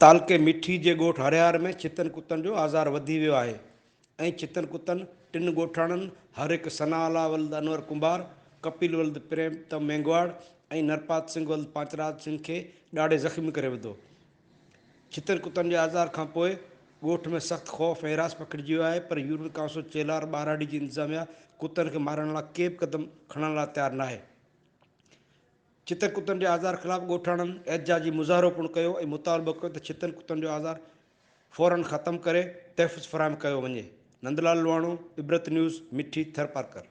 तालके मिठी जे ॻोठ हरियार में चितन कुतन जो आज़ार वधी वियो आहे ऐं चितन कुतन टिन ॻोठाणनि हर हिकु सनाअला वल्द अनवर कुंभार, कपिल वल्द प्रेमतम मेंगवाड़ ऐं नरपात सिंह वल्द पांचराज सिंह खे ॾाढे ज़ख़्मी करे विधो। चितन कुतन जे आज़ार खां पोइ ॻोठ में सख़्तु ख़ौफ़ ऐं हिरास पखिड़िजी वियो आहे, पर यूनियन काउंसिल चेलार ॿाराड़ी जी इंतिज़ामिया कुतनि खे मारण लाइ के बि क़दम खणण लाइ तयारु न आहे। चितन कुतन जे आज़ार ख़िलाफ़ ॻोठाणनि एहतजाजी मुज़ाहिरो पिणु कयो ऐं मुतालबो कयो त चितन कुतन जो आज़ार फ़ौरन ख़तमु करे तहफ़ुज़ फ़राहम कयो वञे। नंदलाल लुवाणो, इबरत न्यूज़, मिठी, थरपारकर।